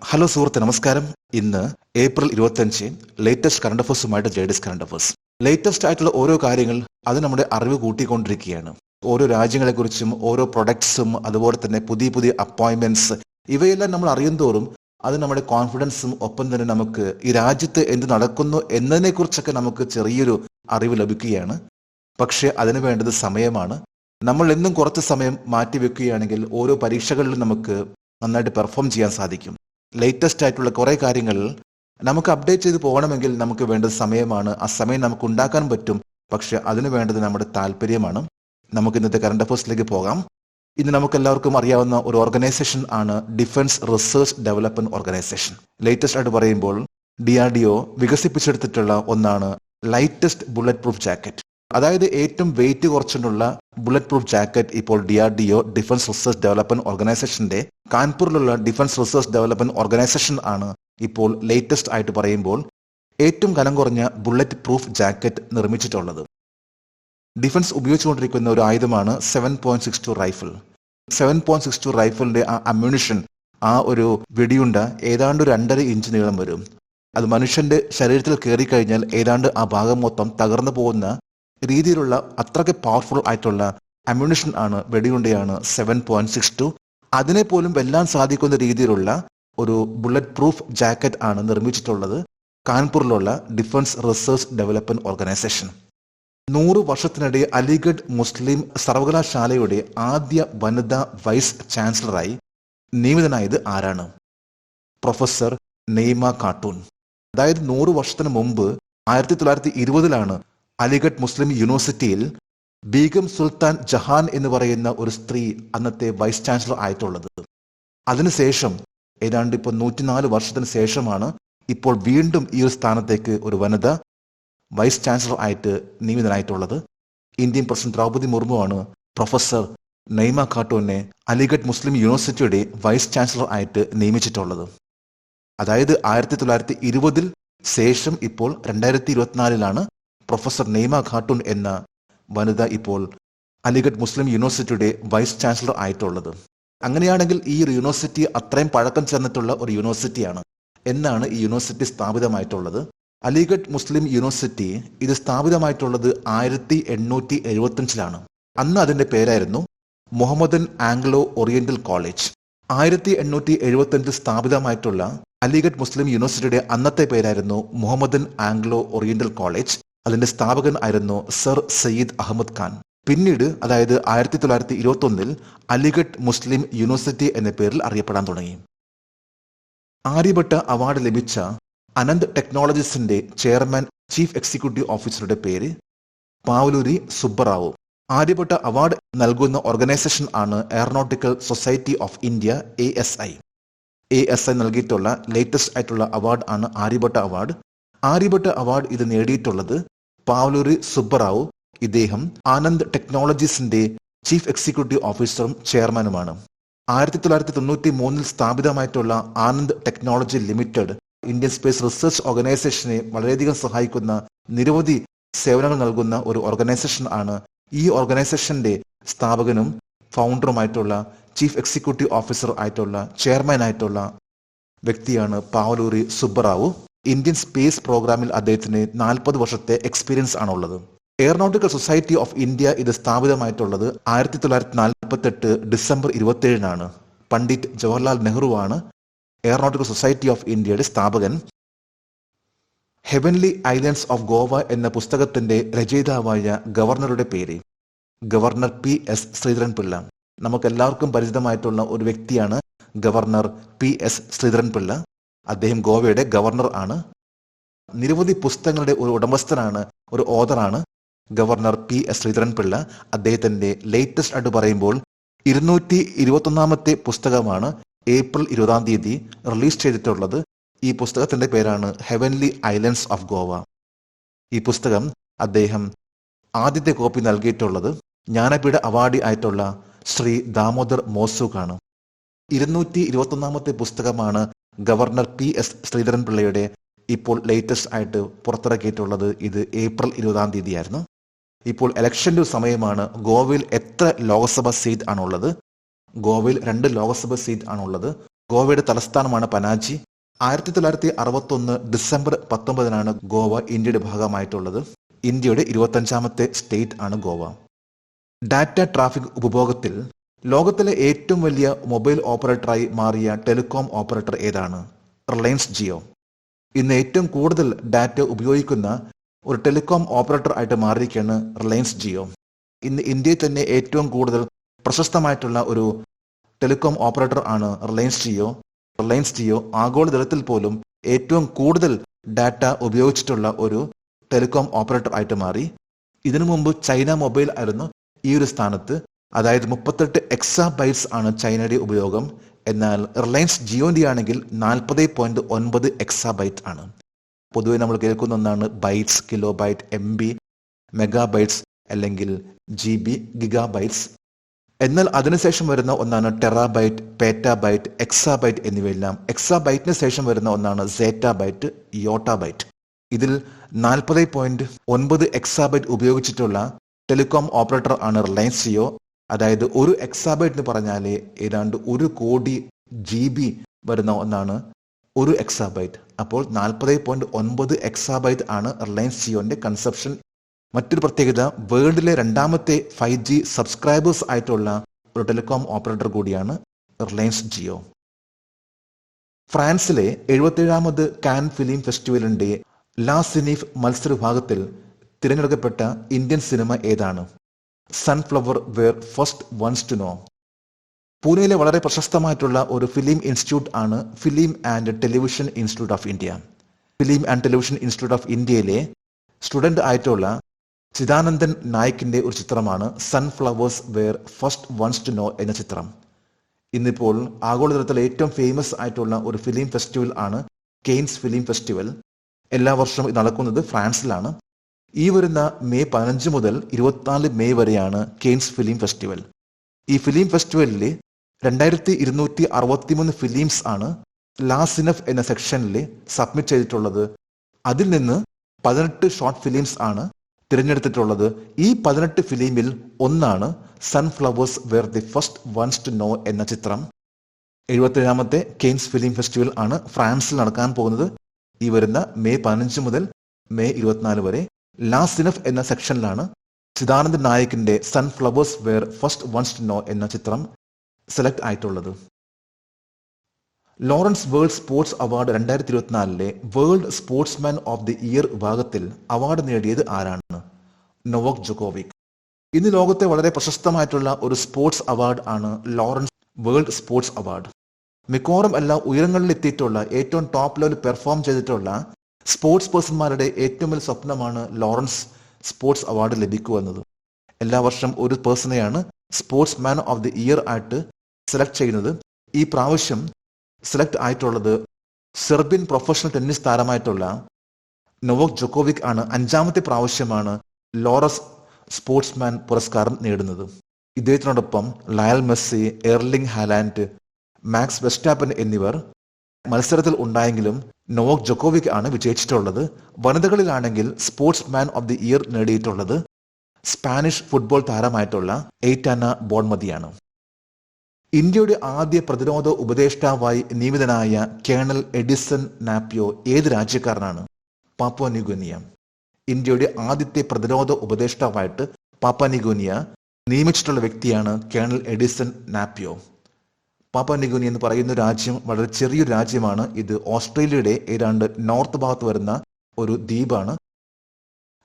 Hello സുഹൃത്തെ, നമസ്കാരം. ഇന്ന് ഏപ്രിൽ 25 ലേറ്റസ്റ്റ് കറണ്ട് അഫേഴ്സുമായിട്ട് ജേഡിസ് കറണ്ട് അഫേഴ്സ്. ലേറ്റസ്റ്റ് ആയിട്ടുള്ള ഓരോ കാര്യങ്ങൾ അത് നമ്മുടെ അറിവ് കൂട്ടിക്കൊണ്ടിരിക്കുകയാണ്. ഓരോ രാജ്യങ്ങളെക്കുറിച്ചും ഓരോ പ്രൊഡക്ട്സും അതുപോലെ തന്നെ പുതിയ പുതിയ അപ്പോയിന്റ്മെന്റ്സ് ഇവയെല്ലാം നമ്മൾ അറിയുന്തോറും അത് നമ്മുടെ കോൺഫിഡൻസും ഒപ്പം തന്നെ നമുക്ക് ഈ രാജ്യത്ത് എന്ത് നടക്കുന്നു എന്നതിനെക്കുറിച്ചൊക്കെ നമുക്ക് ചെറിയൊരു അറിവ് ലഭിക്കുകയാണ്. പക്ഷെ അതിനു വേണ്ടത് സമയമാണ്. നമ്മൾ എന്നും കുറച്ച് സമയം മാറ്റിവെക്കുകയാണെങ്കിൽ ഓരോ പരീക്ഷകളിലും നമുക്ക് നന്നായിട്ട് പെർഫോം ചെയ്യാൻ സാധിക്കും. ലേറ്റസ്റ്റ് ആയിട്ടുള്ള കുറേ കാര്യങ്ങൾ നമുക്ക് അപ്ഡേറ്റ് ചെയ്ത് പോകണമെങ്കിൽ നമുക്ക് വേണ്ടത് സമയമാണ്. ആ സമയം നമുക്ക് ഉണ്ടാക്കാൻ പറ്റും. പക്ഷെ അതിനു വേണ്ടത് നമ്മുടെ താല്പര്യമാണ്. നമുക്ക് ഇന്നത്തെ കറണ്ട് അഫേഴ്സിലേക്ക് പോകാം. ഇന്ന് നമുക്ക് എല്ലാവർക്കും അറിയാവുന്ന ഒരു ഓർഗനൈസേഷൻ ആണ് defence research development organisation. Latest ആയിട്ട് പറയുമ്പോൾ DRDO വികസിപ്പിച്ചെടുത്തിട്ടുള്ള ഒന്നാണ് ലൈറ്റസ്റ്റ് ബുള്ളറ്റ് പ്രൂഫ് ജാക്കറ്റ്. അതായത് ഏറ്റവും വെയിറ്റ് കുറച്ചിട്ടുള്ള ബുള്ളറ്റ് പ്രൂഫ് ജാക്കറ്റ് ഇപ്പോൾ DRDO ഡിഫൻസ് റിസർച്ച് ഡെവലപ്മെന്റ് ഓർഗനൈസേഷന്റെ കാൺപൂരിലുള്ള ഡിഫൻസ് റിസർച്ച് ഡെവലപ്മെന്റ് ഓർഗനൈസേഷൻ ആണ് ഇപ്പോൾ ലേറ്റസ്റ്റ് ആയിട്ട് പറയുമ്പോൾ ഏറ്റവും കനം കുറഞ്ഞ ബുള്ളറ്റ് പ്രൂഫ് ജാക്കറ്റ് നിർമ്മിച്ചിട്ടുള്ളത്. ഡിഫൻസ് ഉപയോഗിച്ചുകൊണ്ടിരിക്കുന്ന ഒരു ആയുധമാണ് 7.62 റൈഫിൾ. 7.62 റൈഫിളിന്റെ ആ അമ്യൂണിഷൻ, ആ ഒരു വെടിയുണ്ട ഏതാണ്ട് 2.5 ഇഞ്ച് നീളം വരും. അത് മനുഷ്യന്റെ ശരീരത്തിൽ കയറിക്കഴിഞ്ഞാൽ ഏതാണ്ട് ആ ഭാഗം മൊത്തം തകർന്നു പോകുന്ന രീതിയിലുള്ള അത്രയ്ക്ക് പവർഫുൾ ആയിട്ടുള്ള അമ്യൂണിഷൻ ആണ്, വെടിയുണ്ടയാണ് 7.62. അതിനെ പോലും വെല്ലാൻ സാധിക്കുന്ന രീതിയിലുള്ള ഒരു ബുള്ളറ്റ് പ്രൂഫ് ജാക്കറ്റ് ആണ് നിർമ്മിച്ചിട്ടുള്ളത് കാൺപൂരിലുള്ള ഡിഫൻസ് റിസർച്ച് ഡെവലപ്മെന്റ് ഓർഗനൈസേഷൻ. 100 വർഷത്തിനിടെ അലിഗഡ് മുസ്ലിം സർവകലാശാലയുടെ ആദ്യ വനിതാ വൈസ് ചാൻസലറായി നിയമിതനായത് ആരാണ്? പ്രൊഫസർ നെയ്മ ഖാട്ടൂൺ. അതായത് 100 വർഷത്തിന് മുമ്പ് 1920 അലിഗഡ് മുസ്ലിം യൂണിവേഴ്സിറ്റിയിൽ ബീഗം സുൽത്താൻ ജഹാൻ എന്ന് പറയുന്ന ഒരു സ്ത്രീ അന്നത്തെ വൈസ് ചാൻസലർ ആയിട്ടുള്ളത്. അതിനുശേഷം ഏതാണ്ട് ഇപ്പോൾ 104 വർഷത്തിന് ശേഷമാണ് ഇപ്പോൾ വീണ്ടും ഈ ഒരു സ്ഥാനത്തേക്ക് ഒരു വനിത വൈസ് ചാൻസലർ ആയിട്ട് നിയമിതനായിട്ടുള്ളത്. ഇന്ത്യൻ പ്രസിഡന്റ് ദ്രൗപദി മുർമുവാണ് പ്രൊഫസർ നെയ്മ ഖാട്ടൂനെ അലിഗഡ് മുസ്ലിം യൂണിവേഴ്സിറ്റിയുടെ വൈസ് ചാൻസലർ ആയിട്ട് നിയമിച്ചിട്ടുള്ളത്. അതായത് 1920 ശേഷം ഇപ്പോൾ 2024 പ്രൊഫസർ നെയ്മ ഖാട്ടൂൺ എന്ന വനിത ഇപ്പോൾ അലിഗഡ് മുസ്ലിം യൂണിവേഴ്സിറ്റിയുടെ വൈസ് ചാൻസലർ ആയിട്ടുള്ളത്. അങ്ങനെയാണെങ്കിൽ ഈ ഒരു യൂണിവേഴ്സിറ്റി അത്രയും പഴക്കം ചെന്നിട്ടുള്ള ഒരു യൂണിവേഴ്സിറ്റിയാണ്. എന്നാണ് ഈ യൂണിവേഴ്സിറ്റി സ്ഥാപിതമായിട്ടുള്ളത്? അലിഗഡ് മുസ്ലിം യൂണിവേഴ്സിറ്റി ഇത് സ്ഥാപിതമായിട്ടുള്ളത് 1875 അന്ന് അതിന്റെ പേരായിരുന്നു മുഹമ്മദൻ ആംഗ്ലോ ഓറിയന്റൽ കോളേജ്. 1875 സ്ഥാപിതമായിട്ടുള്ള അലിഗഡ് മുസ്ലിം യൂണിവേഴ്സിറ്റിയുടെ അന്നത്തെ പേരായിരുന്നു മുഹമ്മദൻ ആംഗ്ലോ ഓറിയന്റൽ കോളേജ്. അതിന്റെ സ്ഥാപകൻ ആയിരുന്നു സർ സയ്യിദ് അഹമ്മദ് ഖാൻ. പിന്നീട് അതായത് 1921 അലിഗഡ് മുസ്ലിം യൂണിവേഴ്സിറ്റി എന്ന പേരിൽ അറിയപ്പെടാൻ തുടങ്ങി. ആര്യഭട്ട അവാർഡ് ലഭിച്ച അനന്ത് ടെക്നോളജീസിന്റെ ചെയർമാൻ ചീഫ് എക്സിക്യൂട്ടീവ് ഓഫീസറുടെ പേര് പാവലൂരി സുബ്ബറാവു. ആര്യഭട്ട അവാർഡ് നൽകുന്ന ഓർഗനൈസേഷൻ ആണ് aeronautical society of India, ASI. ASI നൽകിയിട്ടുള്ള ലേറ്റസ്റ്റ് ആയിട്ടുള്ള അവാർഡ് ആണ് ആര്യഭട്ട അവാർഡ്. ആര്യഭട്ട അവാർഡ് ഇത് നേടിയിട്ടുള്ളത് പാവലൂരി സുബ്ബറാവു. ഇദ്ദേഹം ആനന്ദ് ടെക്നോളജീസിന്റെ ചീഫ് എക്സിക്യൂട്ടീവ് ഓഫീസറും ചെയർമാനുമാണ്. 1993 സ്ഥാപിതമായിട്ടുള്ള Anand technology limited Indian space research ഓർഗനൈസേഷനെ വളരെയധികം സഹായിക്കുന്ന നിരവധി സേവനങ്ങൾ നൽകുന്ന ഒരു ഓർഗനൈസേഷൻ ആണ്. ഈ ഓർഗനൈസേഷന്റെ സ്ഥാപകനും ഫൗണ്ടറുമായിട്ടുള്ള ചീഫ് എക്സിക്യൂട്ടീവ് ഓഫീസർ ആയിട്ടുള്ള ചെയർമാൻ ആയിട്ടുള്ള വ്യക്തിയാണ് പാവലൂരി സുബ്ബറാവു. ഇന്ത്യൻ സ്പേസ് പ്രോഗ്രാമിൽ അദ്ദേഹത്തിന് 40 വർഷത്തെ എക്സ്പീരിയൻസ് ആണുള്ളത്. എയറോനോട്ടിക്കൽ സൊസൈറ്റി ഓഫ് ഇന്ത്യ ഇത് സ്ഥാപിതമായിട്ടുള്ളത് 1948 ഡിസംബർ 27 പണ്ഡിറ്റ് ജവഹർലാൽ നെഹ്റു ആണ് എയറോനോട്ടിക്കൽ സൊസൈറ്റി ഓഫ് ഇന്ത്യയുടെ സ്ഥാപകൻ. ഹെവൻലി ഐലൻഡ്സ് ഓഫ് ഗോവ എന്ന പുസ്തകത്തിന്റെ രചയിതാവായ ഗവർണറുടെ പേര് ഗവർണർ PS ശ്രീധരൻപിള്ള. നമുക്കെല്ലാവർക്കും പരിചിതമായിട്ടുള്ള ഒരു വ്യക്തിയാണ് ഗവർണർ PS ശ്രീധരൻപിള്ള. അദ്ദേഹം ഗോവയുടെ ഗവർണർ ആണ്. നിരവധി പുസ്തകങ്ങളുടെ ഒരു ഉടമസ്ഥനാണ്, ഒരു ഓഥറാണ് ഗവർണർ PS ശ്രീധരൻപിള്ള. അദ്ദേഹത്തിന്റെ ലേറ്റസ്റ്റ് ആയിട്ട് പറയുമ്പോൾ 221 പുസ്തകമാണ് ഏപ്രിൽ 20 റിലീസ് ചെയ്തിട്ടുള്ളത്. ഈ പുസ്തകത്തിന്റെ പേരാണ് ഹെവൻലി ഐലൻഡ്സ് ഓഫ് ഗോവ. ഈ പുസ്തകം അദ്ദേഹം ആദ്യത്തെ കോപ്പി നൽകിയിട്ടുള്ളത് ജ്ഞാനപീഠ അവാർഡി ആയിട്ടുള്ള ശ്രീ ദാമോദർ മോസുക്കാണ്. 221 പുസ്തകമാണ് ഗവർണർ PS ശ്രീധരൻപിള്ളയുടെ ഇപ്പോൾ ലേറ്റസ്റ്റ് ആയിട്ട് പുറത്തിറക്കിയിട്ടുള്ളത്. ഇത് ഏപ്രിൽ 20 ഇപ്പോൾ ഇലക്ഷന്റെ സമയമാണ്. ഗോവയിൽ എത്ര ലോക്സഭ സീറ്റ് ആണുള്ളത്? ഗോവയിൽ 2 ലോക്സഭ സീറ്റ് ആണുള്ളത്. ഗോവയുടെ തലസ്ഥാനമാണ് പനാജി. 1961 ഡിസംബർ 19 ഗോവ ഇന്ത്യയുടെ ഭാഗമായിട്ടുള്ളത്. ഇന്ത്യയുടെ 25ാമത്തെ സ്റ്റേറ്റ് ആണ് ഗോവ. ഡാറ്റ ട്രാഫിക് ഉപഭോഗത്തിൽ ലോകത്തിലെ ഏറ്റവും വലിയ മൊബൈൽ ഓപ്പറേറ്ററായി മാറിയ ടെലികോം ഓപ്പറേറ്റർ ഏതാണ്? റിലയൻസ് ജിയോ. ഇന്ന് ഏറ്റവും കൂടുതൽ ഡാറ്റ ഉപയോഗിക്കുന്ന ഒരു ടെലികോം ഓപ്പറേറ്റർ ആയിട്ട് മാറിയിരിക്കുകയാണ് റിലയൻസ് ജിയോ. ഇന്ന് ഇന്ത്യയിൽ തന്നെ ഏറ്റവും കൂടുതൽ പ്രശസ്തമായിട്ടുള്ള ഒരു ടെലികോം ഓപ്പറേറ്റർ ആണ് റിലയൻസ് ജിയോ. റിലയൻസ് ജിയോ ആഗോളതലത്തിൽ പോലും ഏറ്റവും കൂടുതൽ ഡാറ്റ ഉപയോഗിച്ചിട്ടുള്ള ഒരു ടെലികോം ഓപ്പറേറ്റർ ആയിട്ട് മാറി. ഇതിനു മുമ്പ് ചൈന മൊബൈൽ ആയിരുന്നു ഈ ഒരു സ്ഥാനത്ത്. അതായത് 38 എക്സാബൈറ്റ്സ് ആണ് ചൈനയുടെ ഉപയോഗം. എന്നാൽ റിലയൻസ് ജിയോന്റെ ആണെങ്കിൽ 40.9 എക്സാബൈറ്റ് ആണ്. പൊതുവെ നമ്മൾ കേൾക്കുന്ന ഒന്നാണ് bytes, kilo byte, MB, megabytes അല്ലെങ്കിൽ GB, ഗിഗാബൈറ്റ്സ്. എന്നാൽ അതിനുശേഷം വരുന്ന ഒന്നാണ് ടെറാബൈറ്റ്, പേറ്റാബൈറ്റ്, എക്സാബൈറ്റ് എന്നിവയെല്ലാം. എക്സാബൈറ്റിന് ശേഷം വരുന്ന ഒന്നാണ് സെറ്റാബൈറ്റ്, യോട്ടാബൈറ്റ്. ഇതിൽ 40.9 എക്സാബൈറ്റ് ഉപയോഗിച്ചിട്ടുള്ള ടെലികോം ഓപ്പറേറ്റർ ആണ് റിലയൻസ് ജിയോ. അതായത് ഒരു എക്സാബൈറ്റ് എന്ന് പറഞ്ഞാൽ ഏതാണ്ട് 1 കോടി GB വരുന്ന ഒന്നാണ് ഒരു എക്സാബൈറ്റ്. അപ്പോൾ 40.9 എക്സാബൈറ്റ് ആണ് റിലയൻസ് ജിയോന്റെ കൺസപ്ഷൻ. മറ്റൊരു പ്രത്യേകത, വേൾഡിലെ 2ാമത്തെ 5G സബ്സ്ക്രൈബേഴ്സ് ആയിട്ടുള്ള ഒരു ടെലികോം ഓപ്പറേറ്റർ കൂടിയാണ് റിലയൻസ് ജിയോ. ഫ്രാൻസിലെ 77ാമത് കാൻ ഫിലിം ഫെസ്റ്റിവലിന്റെ ലാ സിനീഫ് മത്സര വിഭാഗത്തിൽ തിരഞ്ഞെടുക്കപ്പെട്ട ഇന്ത്യൻ സിനിമ ഏതാണ്? Sunflower were first ones to know. പൂനെയിലെ വളരെ പ്രശസ്തമായിട്ടുള്ള ഒരു ഫിലിം ഇൻസ്റ്റിറ്റ്യൂട്ട് ആണ് film and television institute of India. Film and television institute of ഇന്ത്യയിലെ സ്റ്റുഡന്റ് ആയിട്ടുള്ള ചിദാനന്ദൻ നായിക്കിന്റെ ഒരു ചിത്രമാണ് sunflowers were first ones to know എന്ന ചിത്രം. ഇന്നിപ്പോൾ ആഗോളതലത്തിൽ ഏറ്റവും ഫേമസ് ആയിട്ടുള്ള ഒരു ഫിലിം ഫെസ്റ്റിവൽ ആണ് കെയ്ൻസ് ഫിലിം ഫെസ്റ്റിവൽ. എല്ലാ വർഷവും ഇത് നടക്കുന്നത് ഫ്രാൻസിലാണ്. ഈ വരുന്ന മെയ് 15 മുതൽ 24 മെയ് വരെയാണ് കെയ്ൻസ് ഫിലിം ഫെസ്റ്റിവൽ. ഈ ഫിലിം ഫെസ്റ്റിവലിൽ 2263 ഫിലിംസ് ആണ് ലാ സിനഫ് എന്ന സെക്ഷനിൽ സബ്മിറ്റ് ചെയ്തിട്ടുള്ളത്. അതിൽ നിന്ന് 18 ഷോർട്ട് ഫിലിംസ് ആണ് തിരഞ്ഞെടുത്തിട്ടുള്ളത്. ഈ 18 ഫിലിമിൽ ഒന്നാണ് sunflowers were the first ones to know എന്ന ചിത്രം. 77ാമത്തെ കെയ്ൻസ് ഫിലിം ഫെസ്റ്റിവൽ ആണ് ഫ്രാൻസിൽ നടക്കാൻ പോകുന്നത്. ഈ വരുന്ന മെയ് 15 മുതൽ മെയ് 24 വരെ ലാ സിനഫ് എന്ന സെക്ഷനിലാണ് ചിദാനന്ദൻ നായിക്കിന്റെ sunflowers were first ones to know എന്ന ചിത്രം സെലക്ട് ആയിട്ടുള്ളത്. Laureus world sports award 2024 world sportsman of the year വിഭാഗത്തിൽ അവാർഡ് നേടിയത് ആരാണ്? Novak Djokovic. ഇന്ന് ലോകത്തെ വളരെ പ്രശസ്തമായിട്ടുള്ള ഒരു സ്പോർട്സ് അവാർഡ് ആണ് ലോറൻസ് വേൾഡ് സ്പോർട്സ് അവാർഡ്. മിക്കവാറും എല്ലാ ഉയരങ്ങളിൽ എത്തിയിട്ടുള്ള ഏറ്റവും ടോപ്പ് ലെവൽ പെർഫോം ചെയ്തിട്ടുള്ള സ്പോർട്സ് പേഴ്സൺമാരുടെ ഏറ്റവും വലിയ സ്വപ്നമാണ് ലോറൻസ് സ്പോർട്സ് അവാർഡ് ലഭിക്കുക എന്നത്. എല്ലാ വർഷം ഒരു പേഴ്സണെയാണ് sportsman of the year ആയിട്ട് സെലക്ട് ചെയ്യുന്നത്. ഈ പ്രാവശ്യം സെലക്ട് ആയിട്ടുള്ളത് സെർബിയൻ പ്രൊഫഷണൽ ടെന്നീസ് താരമായിട്ടുള്ള നൊവാക് ജോക്കോവിക് ആണ്. 5ാമത്തെ പ്രാവശ്യമാണ് ലോറൻസ് സ്പോർട്സ്മാൻ പുരസ്കാരം നേടുന്നത്. ഇദ്ദേഹത്തിനോടൊപ്പം ലയൽ Messi, Erling Haaland, Max Verstappen എന്നിവർ മത്സരത്തിൽ ഉണ്ടായെങ്കിലും നൊവാക് ജോക്കോവിക് ആണ് വിജയിച്ചിട്ടുള്ളത്. വനിതകളിലാണെങ്കിൽ sportsman of the year നേടിയിട്ടുള്ളത് സ്പാനിഷ് ഫുട്ബോൾ താരമായിട്ടുള്ള എയ്റ്റാന ബോൺമതിയാണ്. ഇന്ത്യയുടെ ആദ്യ പ്രതിരോധ ഉപദേഷ്ടാവായി നിയമിതനായ കേണൽ എഡിസൺ നാപ്പിയോ ഏത് രാജ്യക്കാരനാണ്? Papua New Guinea. ഇന്ത്യയുടെ ആദ്യത്തെ പ്രതിരോധ ഉപദേഷ്ടാവായിട്ട് പാപ്പുവ ന്യൂഗിനിയ നിയമിച്ചിട്ടുള്ള വ്യക്തിയാണ് കേണൽ എഡിസൺ നാപ്പിയോ. പാപ്പുവ ന്യൂഗിനിയ എന്ന് പറയുന്ന രാജ്യം വളരെ ചെറിയൊരു രാജ്യമാണ്. ഇത് ഓസ്ട്രേലിയയുടെ ഏതാണ്ട് നോർത്ത് ഭാഗത്ത് വരുന്ന ഒരു ദ്വീപാണ്.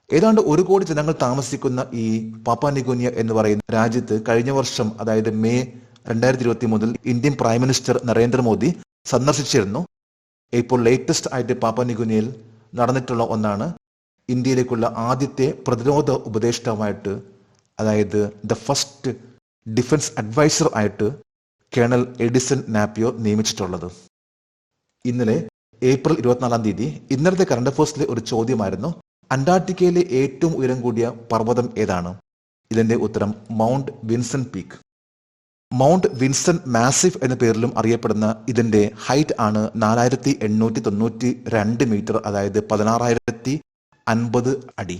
ഏതാണ്ട് 1 കോടി ജനങ്ങൾ താമസിക്കുന്ന ഈ പാപ്പുവ ന്യൂഗിനിയ എന്ന് പറയുന്ന രാജ്യത്ത് കഴിഞ്ഞ വർഷം, അതായത് മെയ് 2020 മുതൽ ഇന്ത്യൻ പ്രൈം മിനിസ്റ്റർ നരേന്ദ്രമോദി സന്ദർശിച്ചിരുന്നു. ഇപ്പോൾ ലേറ്റസ്റ്റ് ആയിട്ട് പാപ്പുവ ന്യൂഗിനിയയിൽ നടന്നിട്ടുള്ള ഒന്നാണ് ഇന്ത്യയിലേക്കുള്ള ആദ്യത്തെ പ്രതിരോധ ഉപദേഷ്ടാവായിട്ട്, അതായത് ദ ഫസ്റ്റ് ഡിഫൻസ് അഡ്വൈസർ ആയിട്ട് കേണൽ എഡിസൺ നാപ്പിയോ നിയമിച്ചിട്ടുള്ളത്. ഇന്നലെ ഏപ്രിൽ 24 ഇന്നലത്തെ കറണ്ട് അഫയേഴ്സിലെ ഒരു ചോദ്യമായിരുന്നു, അന്റാർട്ടിക്കയിലെ ഏറ്റവും ഉയരം കൂടിയ പർവ്വതം ഏതാണ്? ഇതിന്റെ ഉത്തരം mount Vinson peak. Mount Vinson Massif എന്ന പേരിലും അറിയപ്പെടുന്ന ഇതിന്റെ ഹൈറ്റ് ആണ് 4892 മീറ്റർ, അതായത് 16,050 അടി.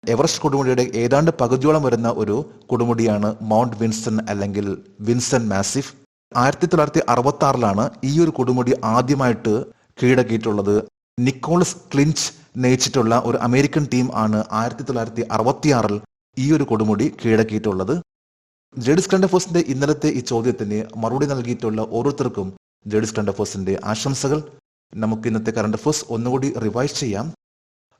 എവറസ്റ്റ് കൊടുമുടിയുടെ ഏതാണ്ട് പകുതിയോളം വരുന്ന ഒരു കൊടുമുടിയാണ് മൗണ്ട് വിൻസൺ അല്ലെങ്കിൽ വിൻസൺ മാസിഫ്. 1966 ഈ ഒരു കൊടുമുടി ആദ്യമായിട്ട് കീഴടക്കിയിട്ടുള്ളത്. നിക്കോളസ് ക്ലിഞ്ച് നയിച്ചിട്ടുള്ള ഒരു അമേരിക്കൻ ടീം ആണ് 1966 ഈ ഒരു കൊടുമുടി കീഴടക്കിയിട്ടുള്ളത്. ജേഡിസ് കറന്റ് അഫയേഴ്സിന്റെ ഇന്നലത്തെ ഈ ചോദ്യത്തിന് മറുപടി നൽകിയിട്ടുള്ള ഓരോരുത്തർക്കും ജേഡിസ് കറന്റ് അഫയേഴ്സിന്റെ ആശംസകൾ. നമുക്ക് ഇന്നത്തെ കറന്റ് അഫയേഴ്സ് ഒന്നുകൂടി റിവൈസ് ചെയ്യാം.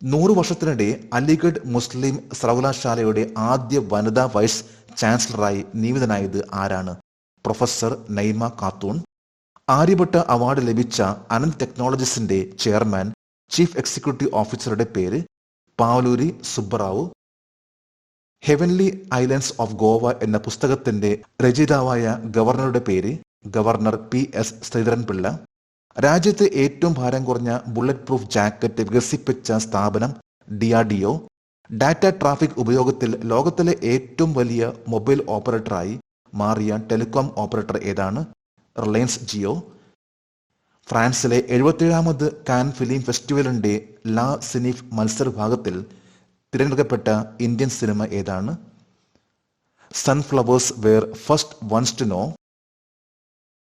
100 വർഷത്തിനിടെ അലിഗഡ് മുസ്ലിം സർവകലാശാലയുടെ ആദ്യ വനിതാ വൈസ് ചാൻസലറായി നിയമിതനായത് ആരാണ്? പ്രൊഫസർ നൈമ ഖാത്തൂൺ. ആര്യഭട്ട അവാർഡ് ലഭിച്ച അനന്ത് ടെക്നോളജീസിന്റെ ചെയർമാൻ ചീഫ് എക്സിക്യൂട്ടീവ് ഓഫീസറുടെ പേര് Pavaluri Subbarao. Heavenly islands of Goa എന്ന പുസ്തകത്തിന്റെ രചയിതാവായ ഗവർണറുടെ പേര് ഗവർണർ PS ശ്രീധരൻപിള്ള. രാജ്യത്തെ ഏറ്റവും ഭാരം കുറഞ്ഞ ബുള്ളറ്റ് പ്രൂഫ് ജാക്കറ്റ് വികസിപ്പിച്ച സ്ഥാപനം DRDO. ഡാറ്റ ട്രാഫിക് ഉപയോഗത്തിൽ ലോകത്തിലെ ഏറ്റവും വലിയ മൊബൈൽ ഓപ്പറേറ്ററായി മാറിയ ടെലികോം ഓപ്പറേറ്റർ ഏതാണ്? റിലയൻസ് ജിയോ. ഫ്രാൻസിലെ 77ാമത് കാൻ ഫിലിം ഫെസ്റ്റിവലിന്റെ ലാ സിനിഫ് മത്സര വിഭാഗത്തിൽ തിരഞ്ഞെടുക്കപ്പെട്ട ഇന്ത്യൻ സിനിമ ഏതാണ്? Sunflowers were first ones to know.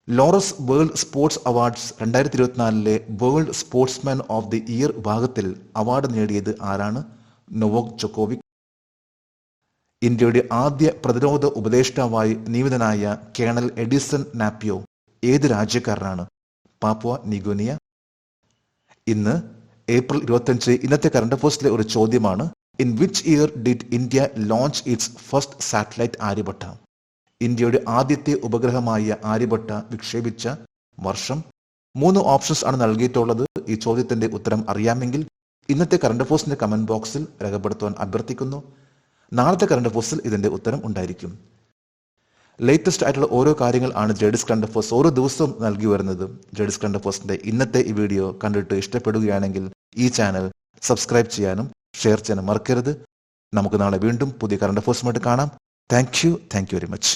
Laureus world sports awards 2024 world sportsman of the year വിഭാഗത്തിൽ അവാർഡ് നേടിയത് ആരാണ്? Novak Djokovic. ഇന്ത്യയുടെ ആദ്യ പ്രതിരോധ ഉപദേഷ്ടാവായി നിയമിതനായ കേണൽ എഡിസൺ നാപ്പിയോ ഏത് രാജ്യക്കാരനാണ്? Papua New Guinea. ഇന്ന് ഏപ്രിൽ 25 ഇന്നത്തെ കറന്റ് അഫയേഴ്സിലെ ഒരു ചോദ്യമാണ്. In which year did India launch its first satellite Aryabhata? ഇന്ത്യയുടെ ആദ്യത്തെ ഉപഗ്രഹമായ ആര്യഭട്ട വിക്ഷേപിച്ച വർഷം. 3 ഓപ്ഷൻസ് ആണ് നൽകിയിട്ടുള്ളത്. ഈ ചോദ്യത്തിന്റെ ഉത്തരം അറിയാമെങ്കിൽ ഇന്നത്തെ കറന്റ് അഫയേഴ്സിന്റെ കമന്റ് ബോക്സിൽ രേഖപ്പെടുത്തുവാൻ അഭ്യർത്ഥിക്കുന്നു. നാളത്തെ കറന്റ് അഫയേഴ്സിൽ ഇതിന്റെ ഉത്തരം ഉണ്ടായിരിക്കും. ലേറ്റസ്റ്റ് ആയിട്ടുള്ള ഓരോ കാര്യങ്ങൾ ആണ് ജേഡിസ് കറന്റ് അഫയേഴ്സ് ഓരോ ദിവസവും നൽകി വരുന്നത്. ജേഡിസ് കറന്റ് അഫയേഴ്സിന്റെ ഇന്നത്തെ ഈ വീഡിയോ കണ്ടിട്ട് ഇഷ്ടപ്പെടുകയാണെങ്കിൽ ഈ ചാനൽ സബ്സ്ക്രൈബ് ചെയ്യാനും ഷെയർ ചെയ്യാനും മറക്കരുത്. നമുക്ക് നാളെ വീണ്ടും പുതിയ കറന്റ് അഫയേഴ്സുമായിട്ട് കാണാം. Thank you very much.